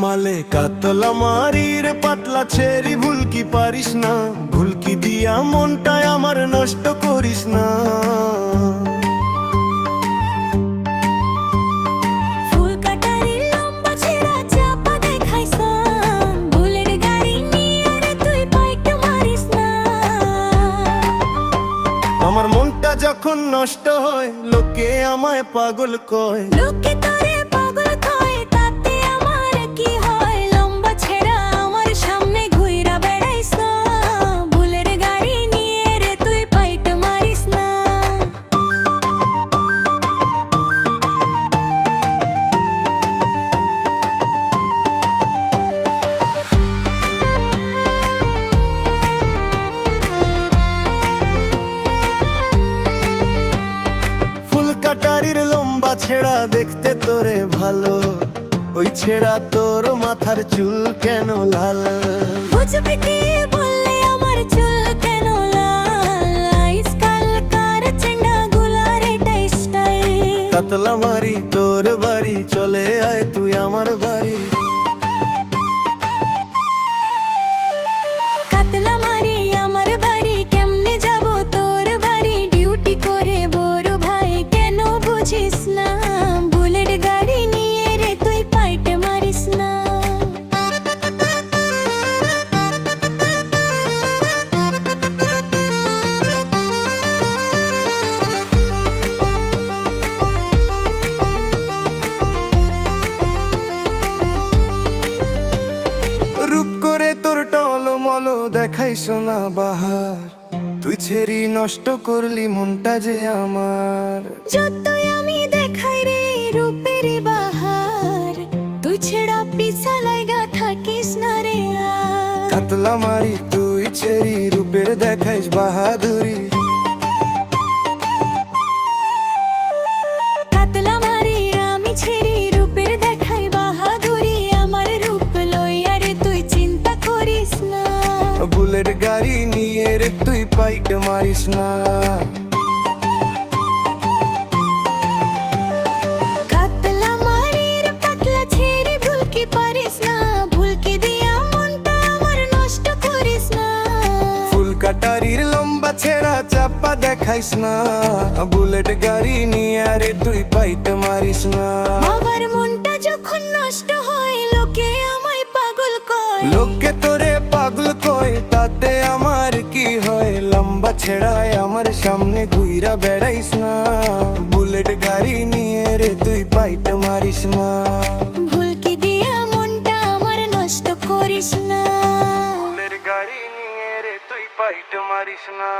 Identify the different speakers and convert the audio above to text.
Speaker 1: মালে কাতলা মারির পাতলা ছেড়ি ভুলকি পারিস না, ভুলকি দিয়া মনটাই আমার নষ্ট করিস না। আমার মনটা যখন নষ্ট হয় লোকে আমায় পাগল কয়,
Speaker 2: লোকে তোরে পাগল কয়, তাতে আমার কি হয়? লম্বা ছেঁড়া আমার সামনে ঘুইরা বেড়াইস না, ভুলের গাড়ি নিয়ে রে তুই পাইট মারিস না।
Speaker 1: কাটারির লম্বা ছেঁড়া দেখতে তোরে ভালো, ওই ছেঁড়া তোর মাথার চুল কেন লাল?
Speaker 2: বুঝবি কি বললে আমার চুল কেন লাল? আজকাল কার চেঙ্গা গুলার এটা স্টাইল।
Speaker 1: কাতলা মারি তোর বাড়ি, চলে আয় তুই আমার বাড়ি।
Speaker 2: কাতলা মারি আমার বাড়ি, কেমনে যাব তোর বাড়ি? ডিউটি করে বড় ভাই কেন বুঝিস না? বুলেট গাড়ি নিয়ে রে তুই পাইট মারিস না।
Speaker 1: রূপ করে তোর টলমল দেখাইস না বাহার, তুই ছেড়ি নষ্ট করলি মনটা যে আমার।
Speaker 2: যতই আমি দেখাই রে রূপের বাহার, তুই ছেড়া পিছা লাইগা থাকিস না রে আর।
Speaker 1: কাতলা মারি তুই ছেড়ি রূপের দেখাইস বাহাদুরি।
Speaker 2: কাতলা মারি আমি ছেড়ি রূপের দেখাই বাহাদুরি, আমার রূপ লইয়া রে তুই চিন্তা করিস না।
Speaker 1: বুলেট গাড়ি নিয়ে রে তুই পাইট মারিস না।
Speaker 2: কাতলা মারির পাতলা ছেড়ে ভুলকি পারিস না, ভুলকি দিয়া মনটা আমার নষ্ট করিস না।
Speaker 1: ফুল কাটারির লম্বা ছেঁড়া চাপা দেখাইস না, বুলেট গাড়ি নিয়ে রে তুই পাইট মারিস না।
Speaker 2: আমার মনটা যখন নষ্ট হয় লোকে আমায় পাগল কয়,
Speaker 1: লোকে তোরে পাগল কয়, তাতে আমার কি হয়? লম্বা ছেঁড়ায় আমার সামনে ঘুইরা বেড়াইস না, বুলেট গাড়ি নিয়ে রে তুই পাইট মারিস না।
Speaker 2: ভুলকি দিয়া মনটা আমার নষ্ট করিস না।
Speaker 1: বুলেট গাড়ি নিয়ে রে তুই পাইট মারিস না।